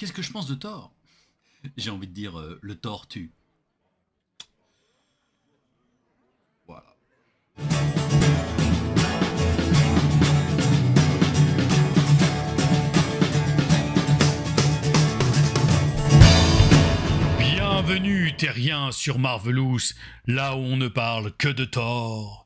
Qu'est-ce que je pense de Thor? J'ai envie de dire le Thor tue. Voilà. Bienvenue, terrien, sur Marvelous, là où on ne parle que de Thor.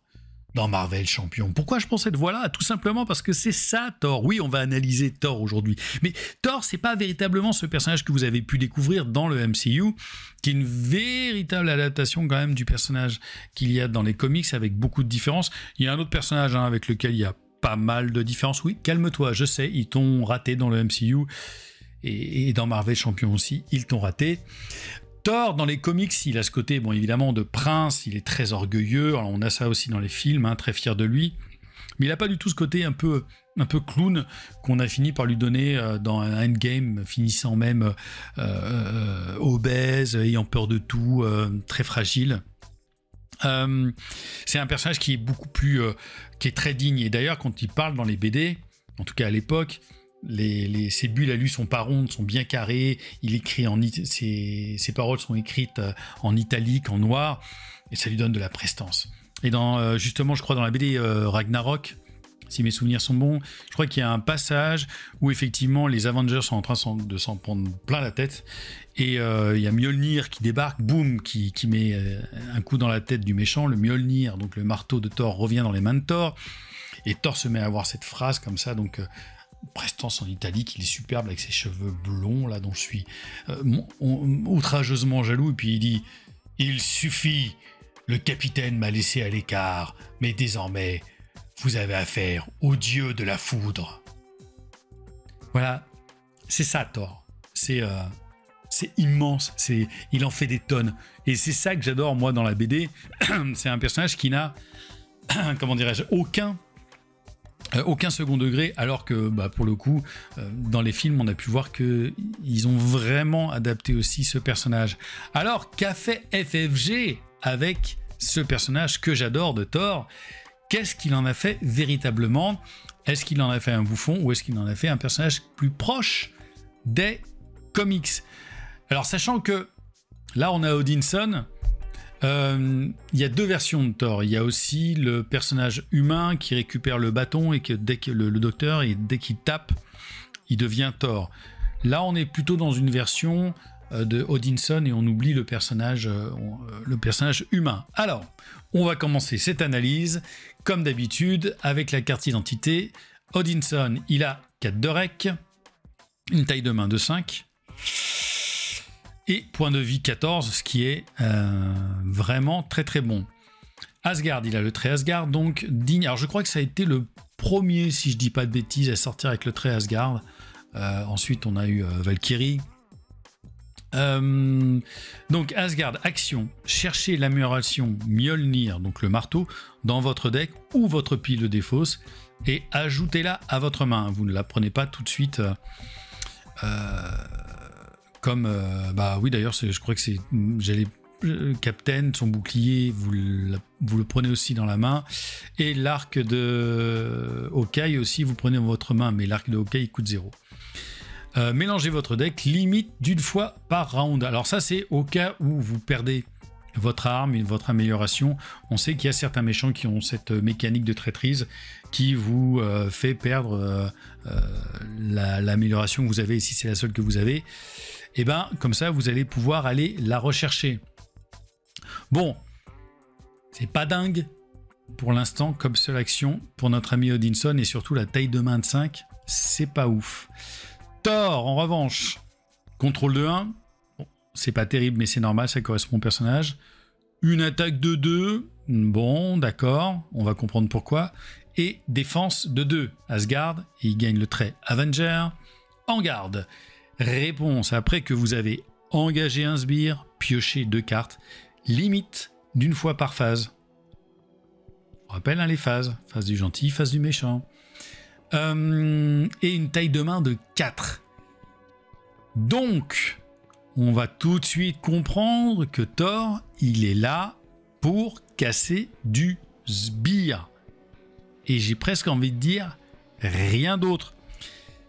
Dans Marvel Champion. Pourquoi je prends cette voix-là? Tout simplement parce que c'est ça, Thor. Oui, on va analyser Thor aujourd'hui. Mais Thor, c'est pas véritablement ce personnage que vous avez pu découvrir dans le MCU, qui est une véritable adaptation quand même du personnage qu'il y a dans les comics, avec beaucoup de différences. Il y a un autre personnage avec lequel il y a pas mal de différences. Oui, calme-toi, je sais, ils t'ont raté dans le MCU, et dans Marvel Champion aussi, ils t'ont raté. Thor, dans les comics, il a ce côté, bon, évidemment, de prince, il est très orgueilleux, alors on a ça aussi dans les films, très fier de lui, mais il n'a pas du tout ce côté un peu clown qu'on a fini par lui donner dans un Endgame, finissant même obèse, ayant peur de tout, très fragile. C'est un personnage qui est beaucoup plus... qui est très digne, et d'ailleurs, quand il parle dans les BD, en tout cas à l'époque, ses bulles à lui sont pas rondes, sont bien carrées. Il écrit ses paroles sont écrites en italique, en noir, et ça lui donne de la prestance. Et dans justement, je crois dans la BD Ragnarok, si mes souvenirs sont bons, je crois qu'il y a un passage où effectivement les Avengers sont en train de s'en prendre plein la tête, et il y a Mjolnir qui débarque, boum, qui met un coup dans la tête du méchant. Le Mjolnir, donc le marteau de Thor, revient dans les mains de Thor, et Thor se met à avoir cette phrase comme ça, donc prestance en italique, il est superbe avec ses cheveux blonds là dont je suis outrageusement jaloux, et puis il dit: il suffit, le capitaine m'a laissé à l'écart, mais désormais vous avez affaire au dieu de la foudre. Voilà, c'est ça Thor, c'est immense, il en fait des tonnes, et c'est ça que j'adore moi dans la BD. C'est un personnage qui n'a comment dirais-je, aucun second degré, alors que pour le coup dans les films on a pu voir qu'ils ont vraiment adapté aussi ce personnage. Alors qu'a fait FFG avec ce personnage que j'adore de Thor? Qu'est-ce qu'il en a fait véritablement? Est-ce qu'il en a fait un bouffon, ou est-ce qu'il en a fait un personnage plus proche des comics? Alors sachant que là on a Odinson, il y a deux versions de Thor. Il y a aussi le personnage humain qui récupère le bâton, et que dès que le docteur, et dès qu'il tape, il devient Thor. Là, on est plutôt dans une version de Odinson, et on oublie le personnage humain. Alors, on va commencer cette analyse, comme d'habitude, avec la carte d'identité. Odinson, il a 4 de rec, une taille de main de 5... et point de vie 14, ce qui est vraiment très très bon. Asgard, il a le trait Asgard, donc digne. Alors je crois que ça a été le premier, si je dis pas de bêtises, à sortir avec le trait Asgard. Ensuite on a eu Valkyrie. Donc Asgard, action, cherchez l'amélioration Mjolnir, donc le marteau, dans votre deck ou votre pile de défausse, et ajoutez-la à votre main. Vous ne la prenez pas tout de suite... comme oui, d'ailleurs je crois que c'est Captain, son bouclier, vous le prenez aussi dans la main, et l'arc de Hawkeye aussi vous prenez dans votre main, mais l'arc de Hawkeye coûte 0. Mélangez votre deck limite d'une fois par round. Alors ça, c'est au cas où vous perdez votre arme et votre amélioration. On sait qu'il y a certains méchants qui ont cette mécanique de traîtrise qui vous fait perdre l'amélioration que vous avez, et si c'est la seule que vous avez, et comme ça vous allez pouvoir aller la rechercher. Bon, c'est pas dingue pour l'instant comme seule action pour notre ami Odinson, et surtout la taille de main de 5, c'est pas ouf. Thor, en revanche, contrôle de 1, bon, c'est pas terrible, mais c'est normal, ça correspond au personnage. Une attaque de 2, bon, d'accord, on va comprendre pourquoi. Et défense de 2, Asgard, et il gagne le trait Avenger. En garde, réponse après que vous avez engagé un sbire, pioché 2 cartes, limite d'une fois par phase. On rappelle les phases, phase du gentil, phase du méchant. Et une taille de main de 4. Donc, on va tout de suite comprendre que Thor, il est là pour casser du sbire. Et j'ai presque envie de dire rien d'autre.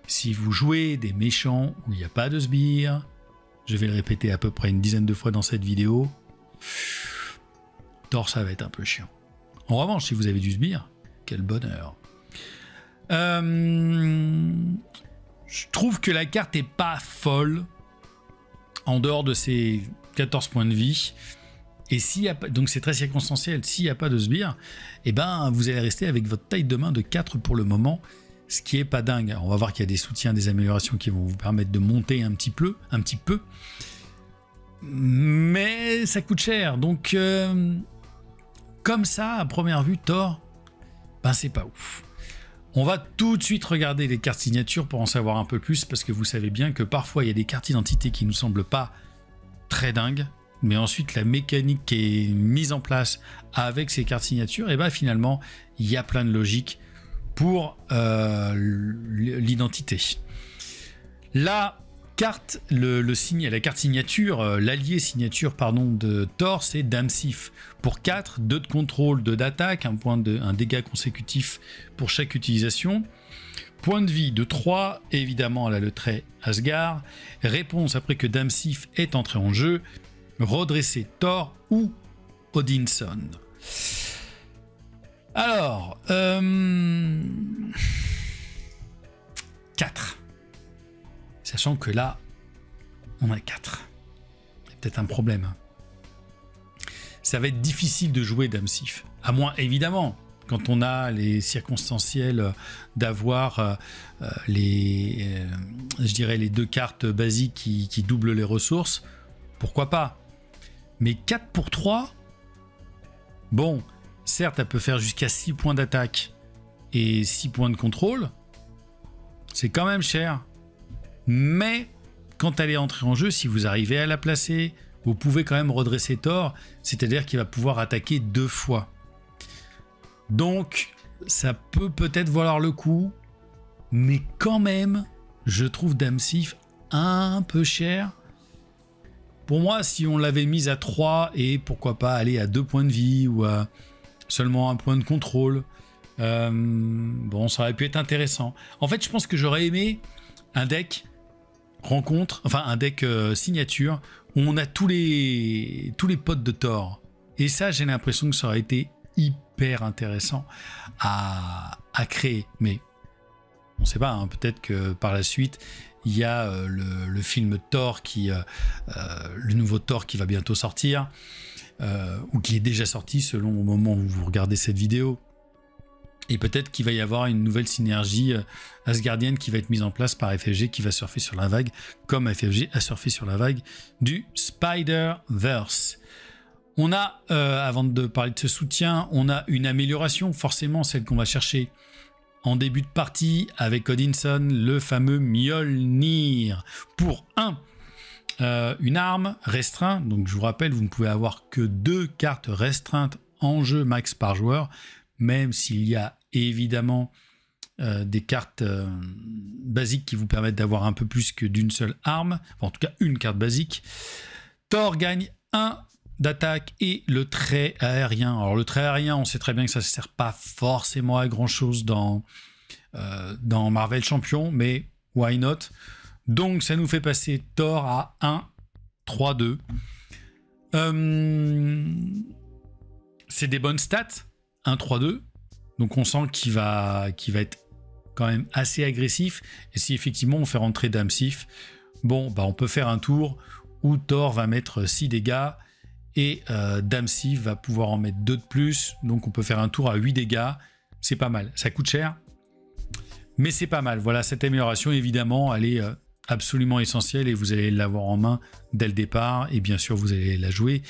si vous jouez des méchants où il n'y a pas de sbires, je vais le répéter à peu près une dizaine de fois dans cette vidéo, Thor, ça va être un peu chiant. En revanche, si vous avez du sbire, quel bonheur. Je trouve que la carte est pas folle en dehors de ses 14 points de vie. Et s'il y a pas, donc c'est très circonstanciel, s'il n'y a pas de sbire, eh ben vous allez rester avec votre taille de main de 4 pour le moment, ce qui est pas dingue. Alors, on va voir qu'il y a des soutiens, des améliorations qui vont vous permettre de monter un petit peu. Mais ça coûte cher. Donc comme ça, à première vue, Thor, ben c'est pas ouf. On va tout de suite regarder les cartes signatures pour en savoir un peu plus, parce que vous savez bien que parfois il y a des cartes d'identité qui nous semblent pas très dingues, mais ensuite la mécanique qui est mise en place avec ces cartes signatures, et ben finalement il y a plein de logique pour l'identité. La carte, la carte signature, l'allié signature pardon de Thor, c'est Dame Sif. Pour 4, 2 de contrôle, 2 d'attaque, un dégât consécutif pour chaque utilisation. Point de vie de 3, évidemment elle a le trait Asgard. Réponse après que Dame Sif est entrée en jeu, redresser Thor ou Odinson. Alors, 4. Sachant que là, on a 4. Il y a peut-être un problème. Ça va être difficile de jouer Dame Sif. À moins, évidemment, quand on a les circonstanciels d'avoir les 2 cartes basiques qui doublent les ressources, pourquoi pas. Mais 4 pour 3, bon, certes, elle peut faire jusqu'à 6 points d'attaque et 6 points de contrôle. C'est quand même cher. Mais quand elle est entrée en jeu, si vous arrivez à la placer, vous pouvez quand même redresser Thor, c'est-à-dire qu'il va pouvoir attaquer 2 fois. Donc, ça peut peut-être valoir le coup, mais quand même, je trouve Dame Sif un peu cher. Pour moi, si on l'avait mise à 3 et pourquoi pas aller à 2 points de vie ou à seulement 1 point de contrôle, bon, ça aurait pu être intéressant. En fait, je pense que j'aurais aimé un deck rencontre, enfin un deck signature où on a tous les potes de Thor. Et ça, j'ai l'impression que ça aurait été hyper intéressant à créer. Mais on ne sait pas, hein, peut-être que par la suite, il y a le film Thor, le nouveau Thor qui va bientôt sortir, ou qui est déjà sorti selon au moment où vous regardez cette vidéo. Et peut-être qu'il va y avoir une nouvelle synergie asgardienne qui va être mise en place par FFG, qui va surfer sur la vague, comme FFG a surfé sur la vague du Spider-Verse. On a, avant de parler de ce soutien, on a une amélioration, forcément celle qu'on va chercher en début de partie avec Odinson, le fameux Mjolnir. Pour une arme restreinte, donc je vous rappelle, vous ne pouvez avoir que 2 cartes restreintes en jeu max par joueur, même s'il y a évidemment des cartes basiques qui vous permettent d'avoir un peu plus que d'une seule arme, enfin, en tout cas une carte basique. Thor gagne 1 d'attaque et le trait aérien. Alors le trait aérien, on sait très bien que ça ne sert pas forcément à grand chose dans Marvel Champion, mais why not? Donc ça nous fait passer Thor à 1, 3, 2. C'est des bonnes stats, 1, 3, 2. Donc on sent qu'il va être quand même assez agressif. Et si effectivement on fait rentrer Dame Sif, bon, bah on peut faire un tour où Thor va mettre 6 dégâts et Dame Sif va pouvoir en mettre 2 de plus. Donc on peut faire un tour à 8 dégâts. C'est pas mal. Ça coûte cher, mais c'est pas mal. Voilà, cette amélioration, évidemment, elle est absolument essentielle et vous allez l'avoir en main dès le départ. Et bien sûr, vous allez la jouer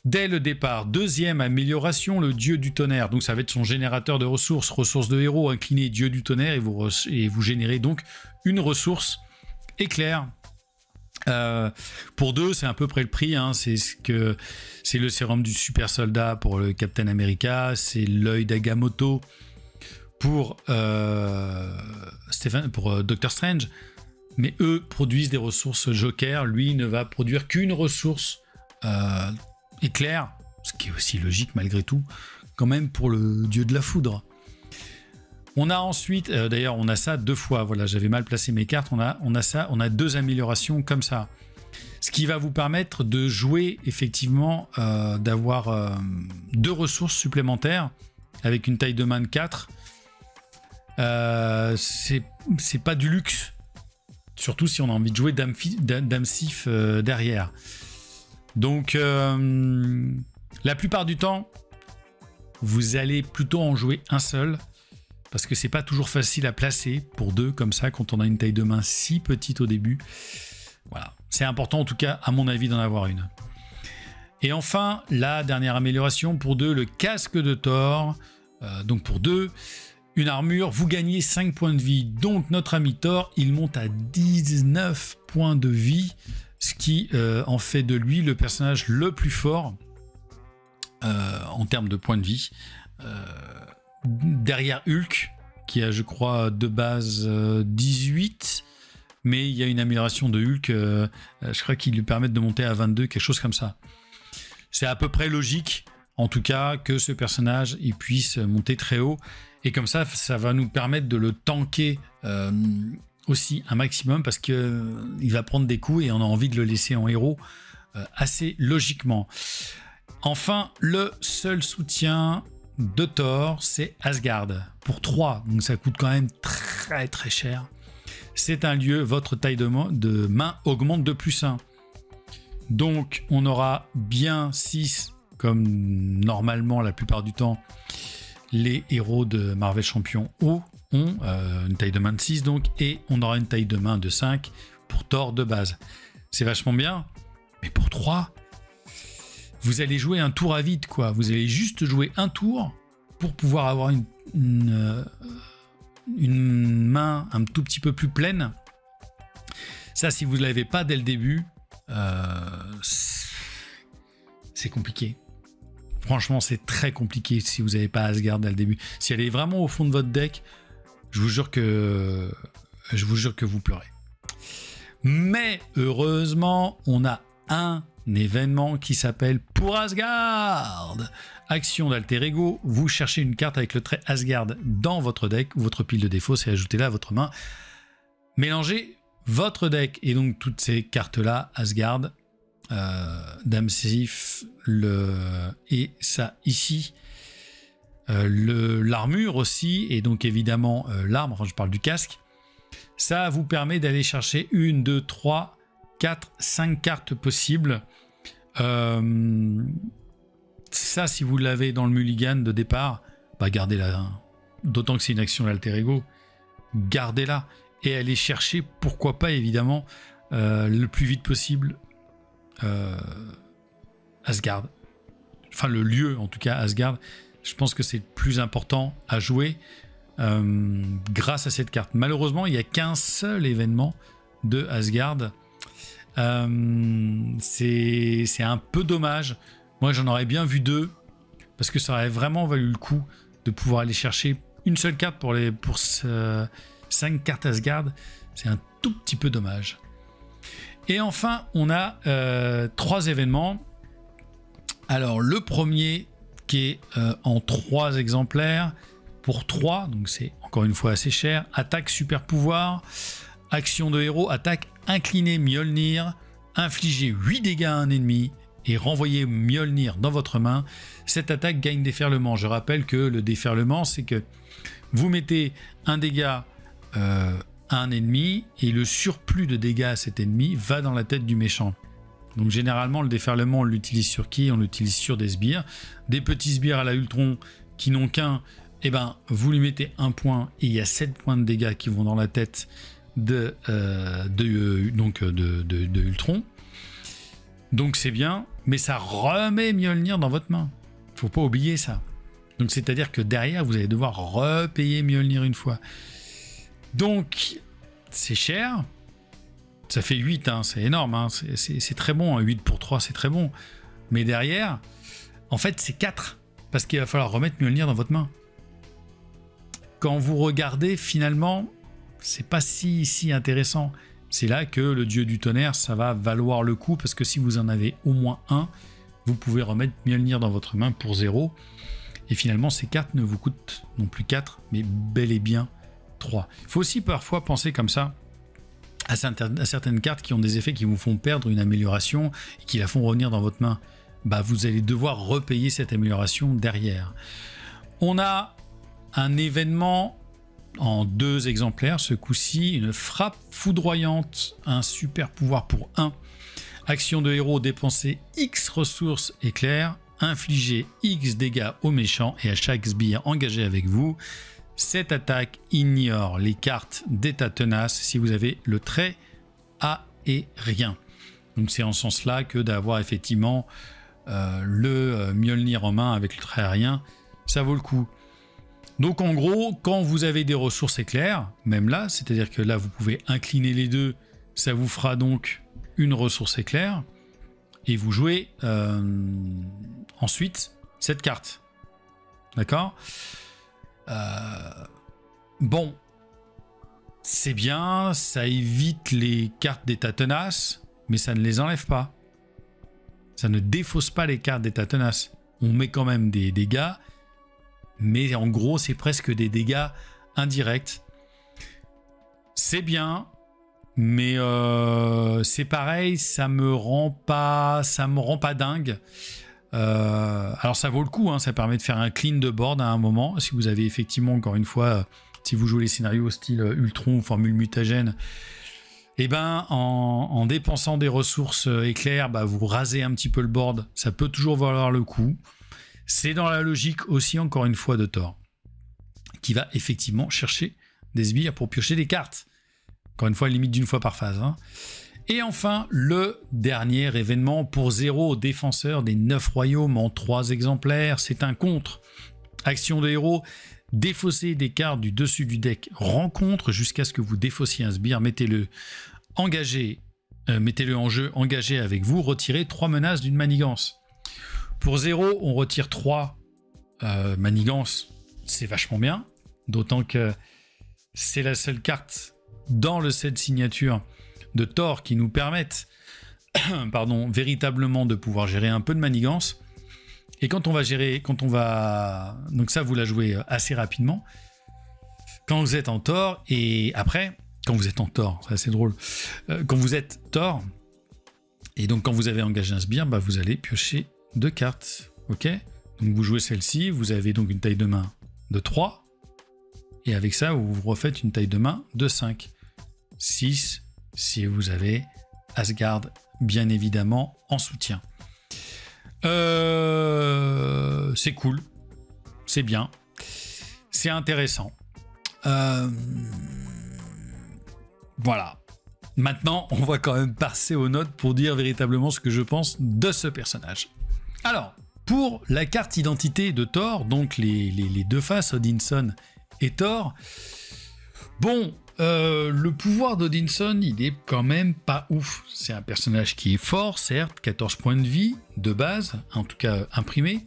dès le départ. Deuxième amélioration, le dieu du tonnerre. Donc ça va être son générateur de ressources de héros incliné dieu du tonnerre, et vous générez donc une ressource éclair. Pour 2, c'est à peu près le prix, hein. C'est le sérum du super soldat pour le Captain America, c'est l'œil d'Agamotto pour Doctor Strange, mais eux produisent des ressources Joker. Lui ne va produire qu'une ressource éclair, ce qui est aussi logique malgré tout, quand même, pour le dieu de la foudre. On a ensuite, d'ailleurs on a ça 2 fois, voilà, j'avais mal placé mes cartes, on a ça, on a 2 améliorations comme ça. Ce qui va vous permettre de jouer effectivement, d'avoir 2 ressources supplémentaires avec une taille de main de 4. C'est pas du luxe, surtout si on a envie de jouer Dame Sif derrière. Donc la plupart du temps, vous allez plutôt en jouer un seul, parce que c'est pas toujours facile à placer pour 2 comme ça quand on a une taille de main si petite au début. Voilà, c'est important en tout cas à mon avis d'en avoir une. Et enfin, la dernière amélioration pour 2, le casque de Thor. Donc pour 2, une armure, vous gagnez 5 points de vie. Donc notre ami Thor, il monte à 19 points de vie, ce qui en fait de lui le personnage le plus fort en termes de points de vie. Derrière Hulk, qui a je crois de base 18, mais il y a une amélioration de Hulk, je crois qu'il lui permet de monter à 22, quelque chose comme ça. C'est à peu près logique, en tout cas, que ce personnage il puisse monter très haut, et comme ça, ça va nous permettre de le tanker aussi un maximum, parce qu'il va prendre des coups et on a envie de le laisser en héros assez logiquement. Enfin, le seul soutien de Thor, c'est Asgard, pour 3, donc ça coûte quand même très très cher. C'est un lieu, votre taille de main augmente de +1. Donc on aura bien 6, comme normalement la plupart du temps les héros de Marvel Champions ont une taille de main de 6 donc, et on aura une taille de main de 5 pour Thor de base. C'est vachement bien, mais pour 3, vous allez jouer un tour à vide, quoi. Vous allez juste jouer un tour pour pouvoir avoir une main un tout petit peu plus pleine. Ça, si vous ne l'avez pas dès le début, c'est compliqué. Franchement, c'est très compliqué si vous n'avez pas Asgard dès le début. Si elle est vraiment au fond de votre deck, je vous jure que vous pleurez. Mais heureusement, on a un événement qui s'appelle Pour Asgard. Action d'alter ego, vous cherchez une carte avec le trait Asgard dans votre deck, ou votre pile de défauts, et ajoutez-la à votre main. Mélangez votre deck et donc toutes ces cartes-là, Asgard, Dame Sif, et ça ici, l'armure aussi, et donc évidemment l'arme, enfin je parle du casque. Ça vous permet d'aller chercher 1, 2, 3, 4, 5 cartes possibles. Ça, si vous l'avez dans le mulligan de départ, bah gardez-la. Hein. D'autant que c'est une action d'alter ego, gardez-la et allez chercher, pourquoi pas évidemment, le plus vite possible Asgard. Enfin, le lieu en tout cas, Asgard. Je pense que c'est le plus important à jouer grâce à cette carte. Malheureusement, il n'y a qu'un seul événement de Asgard. C'est un peu dommage. Moi, j'en aurais bien vu 2 parce que ça aurait vraiment valu le coup de pouvoir aller chercher une seule carte pour 5 cartes Asgard. C'est un tout petit peu dommage. Et enfin, on a 3 événements. Alors, le premier qui est en 3 exemplaires pour 3, donc c'est encore une fois assez cher. Attaque super pouvoir, action de héros, attaque inclinée Mjolnir, infliger 8 dégâts à un ennemi et renvoyer Mjolnir dans votre main. Cette attaque gagne déferlement. Je rappelle que le déferlement, c'est que vous mettez un dégât à un ennemi et le surplus de dégâts à cet ennemi va dans la tête du méchant. Donc généralement, le déferlement, on l'utilise sur qui? On l'utilise sur des sbires. Des petits sbires à la Ultron qui n'ont qu'un, eh ben, vous lui mettez 1 point et il y a 7 points de dégâts qui vont dans la tête de Ultron. Donc c'est bien, mais ça remet Mjolnir dans votre main. Faut pas oublier ça. Donc c'est-à-dire que derrière, vous allez devoir repayer Mjolnir une fois. Donc c'est cher. Ça fait 8, hein, c'est énorme, hein, c'est très bon, hein, 8 pour 3 c'est très bon. Mais derrière, en fait c'est 4, parce qu'il va falloir remettre Mjolnir dans votre main. Quand vous regardez, finalement, c'est pas si intéressant. C'est là que le dieu du tonnerre, ça va valoir le coup, parce que si vous en avez au moins un, vous pouvez remettre Mjolnir dans votre main pour 0. Et finalement, ces cartes ne vous coûtent non plus 4, mais bel et bien 3. Il faut aussi parfois penser comme ça à certaines cartes qui ont des effets qui vous font perdre une amélioration et qui la font revenir dans votre main. Bah, vous allez devoir repayer cette amélioration derrière. On a un événement en 2 exemplaires, ce coup-ci, une frappe foudroyante, un super pouvoir pour 1. Action de héros, dépenser X ressources éclairs, infliger X dégâts aux méchants et à chaque sbire engagé avec vous. Cette attaque ignore les cartes d'état tenace si vous avez le trait aérien. Donc c'est en ce sens-là que d'avoir effectivement le Mjolnir en main avec le trait aérien, ça vaut le coup. Donc en gros, quand vous avez des ressources éclairs, même là, c'est-à-dire que là vous pouvez incliner les deux, ça vous fera donc une ressource éclair, et vous jouez ensuite cette carte. D'accord ? Bon, c'est bien, ça évite les cartes d'état tenace, mais ça ne les enlève pas. Ça ne défausse pas les cartes d'état tenace. On met quand même des dégâts, mais en gros, c'est presque des dégâts indirects. C'est bien, mais c'est pareil, ça me rend pas dingue. Alors ça vaut le coup, hein, ça permet de faire un clean de board à un moment. Si vous avez effectivement, encore une fois, si vous jouez les scénarios style Ultron, formule mutagène, et ben en dépensant des ressources éclairs, bah, vous rasez un petit peu le board. Ça peut toujours valoir le coup. C'est dans la logique aussi, encore une fois, de Thor, qui va effectivement chercher des sbires pour piocher des cartes. Encore une fois, limite d'une fois par phase. Hein. Et enfin, le dernier événement pour 0, défenseur des 9 royaumes en 3 exemplaires. C'est un contre. Action de héros, défausser des cartes du dessus du deck rencontre jusqu'à ce que vous défaussiez un sbire. Mettez-le en jeu engagé avec vous. Retirez 3 menaces d'une manigance. Pour 0, on retire 3 manigances. C'est vachement bien. D'autant que c'est la seule carte dans le set signature de Thor qui nous permettent véritablement de pouvoir gérer un peu de manigance. Et quand on va donc ça vous la jouez assez rapidement quand vous êtes en Thor, et après quand vous êtes en Thor, c'est assez drôle, quand vous êtes Thor, et donc quand vous avez engagé un sbire, bah, vous allez piocher 2 cartes, ok, donc vous jouez celle-ci, vous avez donc une taille de main de 3, et avec ça vous refaites une taille de main de 5, 6 si vous avez Asgard bien évidemment en soutien. C'est cool, c'est bien, c'est intéressant. Voilà. Maintenant, on va quand même passer aux notes pour dire véritablement ce que je pense de ce personnage. Alors, pour la carte identité de Thor, donc les deux faces, Odinson et Thor, bon, le pouvoir d'Odinson, il est quand même pas ouf. C'est un personnage qui est fort, certes, 14 points de vie de base, en tout cas imprimé.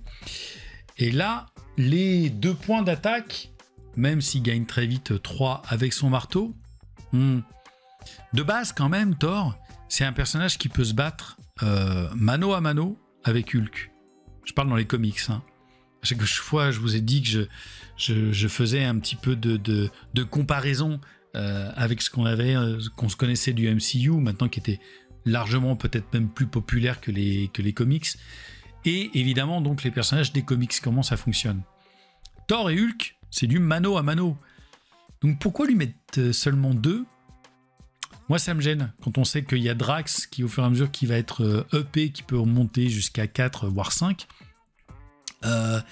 Et là, les 2 points d'attaque, même s'il gagne très vite 3 avec son marteau, de base quand même, Thor, c'est un personnage qui peut se battre mano à mano avec Hulk. Je parle dans les comics. Hein. À chaque fois, je vous ai dit que je faisais un petit peu de comparaison avec ce qu'on se connaissait du MCU, maintenant qui était largement peut-être même plus populaire que les comics. Et évidemment, donc, les personnages des comics, comment ça fonctionne. Thor et Hulk, c'est du mano à mano. Donc pourquoi lui mettre seulement 2 ? Moi, ça me gêne quand on sait qu'il y a Drax qui, au fur et à mesure, qui va être EP, qui peut remonter jusqu'à 4, voire 5. Ça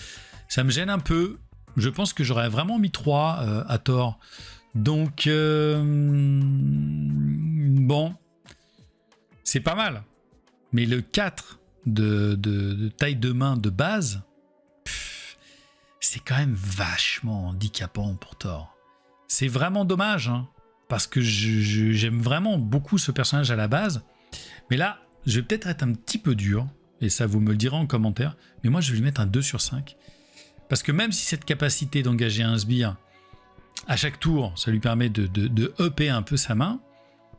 me gêne un peu. Je pense que j'aurais vraiment mis 3 à Thor. Donc, bon, c'est pas mal. Mais le 4 de taille de main de base, c'est quand même vachement handicapant pour Thor. C'est vraiment dommage, hein. Parce que j'aime vraiment beaucoup ce personnage à la base. Mais là, je vais peut-être être un petit peu dur, et ça vous me le direz en commentaire, mais moi je vais lui mettre un 2 sur 5. Parce que même si cette capacité d'engager un sbire à chaque tour, ça lui permet de upper un peu sa main,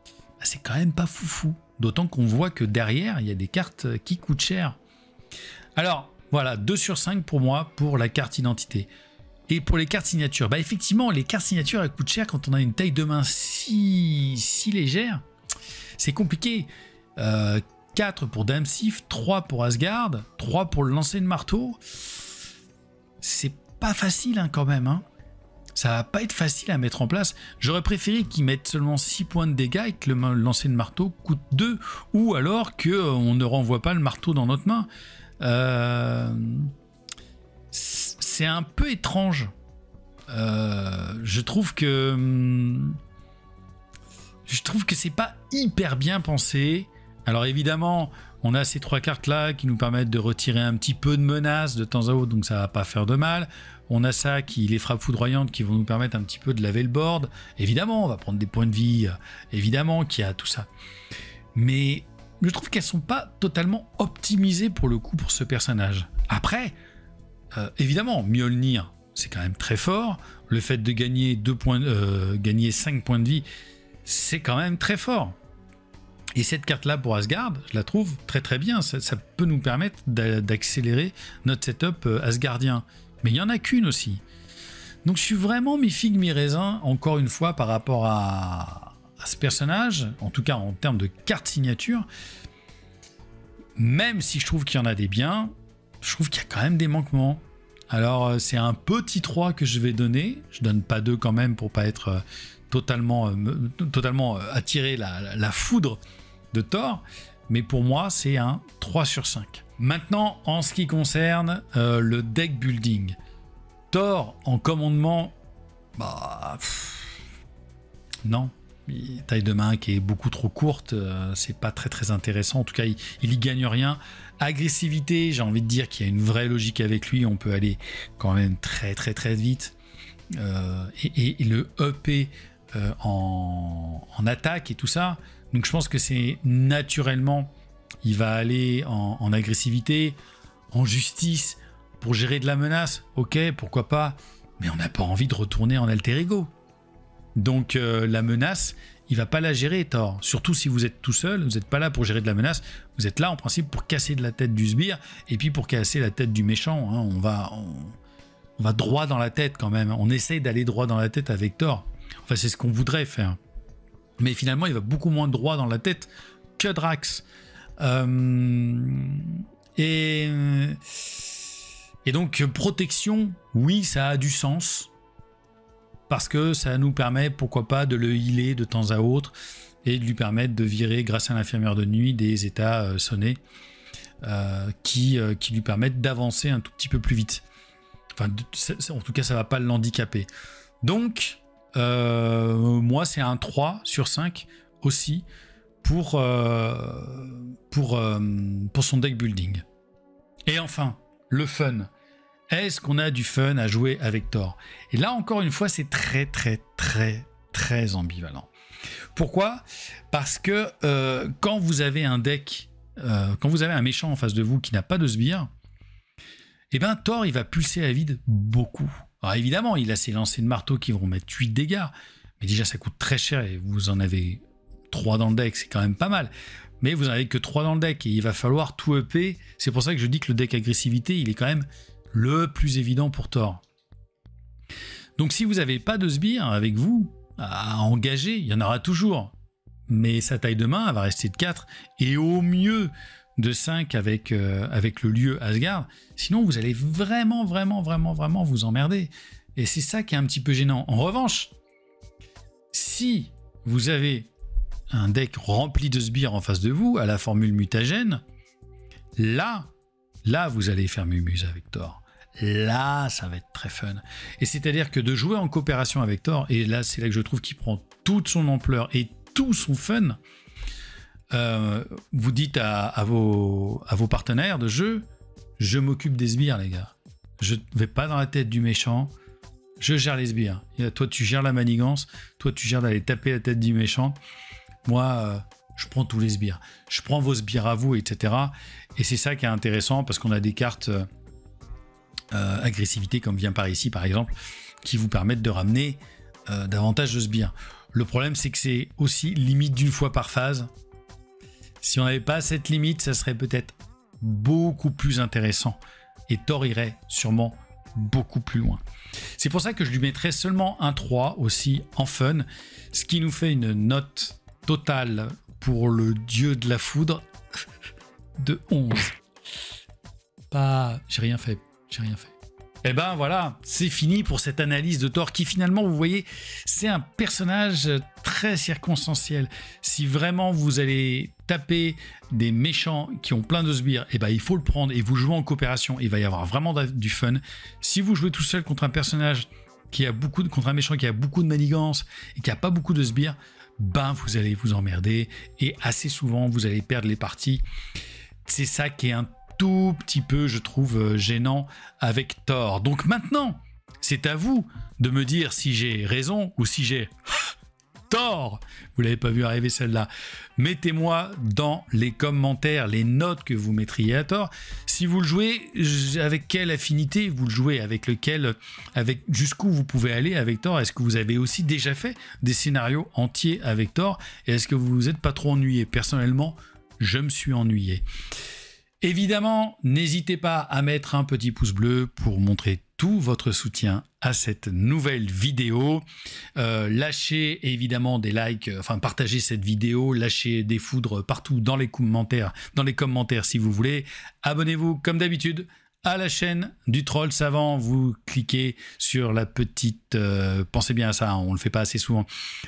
bah c'est quand même pas foufou. D'autant qu'on voit que derrière, il y a des cartes qui coûtent cher. Alors, Voilà, 2 sur 5 pour moi pour la carte identité. Et pour les cartes signatures, bah effectivement, les cartes signatures, elles coûtent cher quand on a une taille de main si légère. C'est compliqué. 4 pour Dame Sif, 3 pour Asgard, 3 pour le lancer de marteau. C'est pas facile hein, quand même. Hein. Ça va pas être facile à mettre en place. J'aurais préféré qu'ils mettent seulement 6 points de dégâts et que le lancer de marteau coûte 2. Ou alors qu'on ne renvoie pas le marteau dans notre main. C'est un peu étrange. Je trouve que c'est pas hyper bien pensé. Alors évidemment, on a ces 3 cartes là qui nous permettent de retirer un petit peu de menace de temps à autre, donc ça va pas faire de mal. On a ça qui les frappes foudroyantes qui vont nous permettre un petit peu de laver le board. Évidemment, on va prendre des points de vie. Évidemment qu'il y a tout ça. Mais je trouve qu'elles sont pas totalement optimisées pour le coup pour ce personnage. Après, évidemment, Mjolnir, c'est quand même très fort. Le fait de gagner 5 points de vie, c'est quand même très fort. Et cette carte-là pour Asgard, je la trouve très très bien. Ça peut nous permettre d'accélérer notre setup asgardien. Mais il n'y en a qu'une aussi. Donc je suis vraiment mi figue mi raisin, encore une fois, par rapport à ce personnage, en tout cas en termes de carte signature. Même si je trouve qu'il y en a des biens, je trouve qu'il y a quand même des manquements. Alors c'est un petit 3 que je vais donner. Je donne pas 2 quand même pour pas être totalement attirer la foudre de Thor. Mais pour moi, c'est un 3 sur 5. Maintenant, en ce qui concerne le deck building. Thor en commandement, non. Taille de main qui est beaucoup trop courte, c'est pas très très intéressant. En tout cas, il y gagne rien. Agressivité, j'ai envie de dire qu'il y a une vraie logique avec lui. On peut aller quand même très très très vite. Et le EP en attaque et tout ça. Donc je pense que c'est naturellement, il va aller en agressivité, en justice, pour gérer de la menace. Ok, pourquoi pas. Mais on n'a pas envie de retourner en alter ego. Donc la menace, il va pas la gérer, Thor. Surtout si vous êtes tout seul, vous n'êtes pas là pour gérer de la menace. Vous êtes là en principe pour casser de la tête du sbire et puis pour casser la tête du méchant. Hein. On va droit dans la tête quand même. On essaye d'aller droit dans la tête avec Thor. Enfin, c'est ce qu'on voudrait faire. Mais finalement, il va beaucoup moins droit dans la tête que Drax. Et donc, protection, oui, ça a du sens. Parce que ça nous permet, pourquoi pas, de le healer de temps à autre et de lui permettre de virer, grâce à l'infirmière de nuit, des états sonnés qui lui permettent d'avancer un tout petit peu plus vite. Enfin, en tout cas, ça ne va pas l'handicaper. Donc, moi, c'est un 3 sur 5 aussi pour son deck building. Et enfin, le fun. Est-ce qu'on a du fun à jouer avec Thor? Et là, encore une fois, c'est très, très, très, très ambivalent. Pourquoi? Parce que quand vous avez un deck, quand vous avez un méchant en face de vous qui n'a pas de sbire, eh bien, Thor, il va pulser à vide beaucoup. Alors évidemment, il a ses lancers de marteau qui vont mettre 8 dégâts, mais déjà, ça coûte très cher et vous en avez 3 dans le deck, c'est quand même pas mal. Mais vous n'en avez que 3 dans le deck et il va falloir tout EP. C'est pour ça que je dis que le deck agressivité, il est quand même le plus évident pour Thor. Donc si vous n'avez pas de sbire avec vous à engager, il y en aura toujours. Mais sa taille de main elle va rester de 4 et au mieux de 5 avec le lieu Asgard. Sinon vous allez vraiment vous emmerder. Et c'est ça qui est un petit peu gênant. En revanche, si vous avez un deck rempli de sbires en face de vous, à la formule mutagène, là vous allez faire mumuse avec Thor. Là, ça va être très fun. Et c'est-à-dire que de jouer en coopération avec Thor, et là, c'est là que je trouve qu'il prend toute son ampleur et tout son fun, vous dites à vos partenaires de jeu, je m'occupe des sbires, les gars. Je ne vais pas dans la tête du méchant, je gère les sbires. Toi, tu gères la manigance, toi, tu gères d'aller taper la tête du méchant. Moi, je prends tous les sbires. Je prends vos sbires à vous, etc. Et c'est ça qui est intéressant, parce qu'on a des cartes agressivité, comme vient par ici, par exemple, qui vous permettent de ramener davantage de sbires. Le problème, c'est que c'est aussi limite d'une fois par phase. Si on n'avait pas cette limite, ça serait peut-être beaucoup plus intéressant et Thor irait sûrement beaucoup plus loin. C'est pour ça que je lui mettrais seulement un 3 aussi en fun, ce qui nous fait une note totale pour le dieu de la foudre de 11. J'ai rien fait. Et ben voilà, c'est fini pour cette analyse de Thor qui finalement, vous voyez, c'est un personnage très circonstanciel. Si vraiment vous allez taper des méchants qui ont plein de sbires, et ben il faut le prendre et vous jouez en coopération, il va y avoir vraiment du fun. Si vous jouez tout seul contre un personnage contre un méchant qui a beaucoup de manigances et qui a pas beaucoup de sbires, ben vous allez vous emmerder et assez souvent vous allez perdre les parties. C'est ça qui est un tout petit peu, je trouve, gênant avec Thor. Donc maintenant, c'est à vous de me dire si j'ai raison ou si j'ai tort. Vous l'avez pas vu arriver celle-là. Mettez-moi dans les commentaires les notes que vous mettriez à Thor. Si vous le jouez, avec quelle affinité vous le jouez, avec jusqu'où vous pouvez aller avec Thor. Est-ce que vous avez aussi déjà fait des scénarios entiers avec Thor? Et est-ce que vous vous êtes pas trop ennuyé? Personnellement, je me suis ennuyé. Évidemment, n'hésitez pas à mettre un petit pouce bleu pour montrer tout votre soutien à cette nouvelle vidéo. Lâchez évidemment des likes, partagez cette vidéo, lâchez des foudres partout dans les commentaires si vous voulez. Abonnez-vous comme d'habitude à la chaîne du Troll Savant. Vous cliquez sur la petite... pensez bien à ça, on ne le fait pas assez souvent,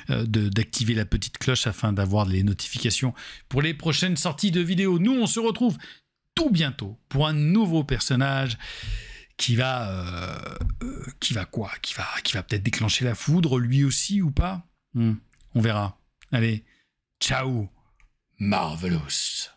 d'activer la petite cloche afin d'avoir les notifications pour les prochaines sorties de vidéos. Nous, on se retrouve tout bientôt pour un nouveau personnage qui va peut-être déclencher la foudre lui aussi ou pas. On verra. Allez, ciao, Marvelous.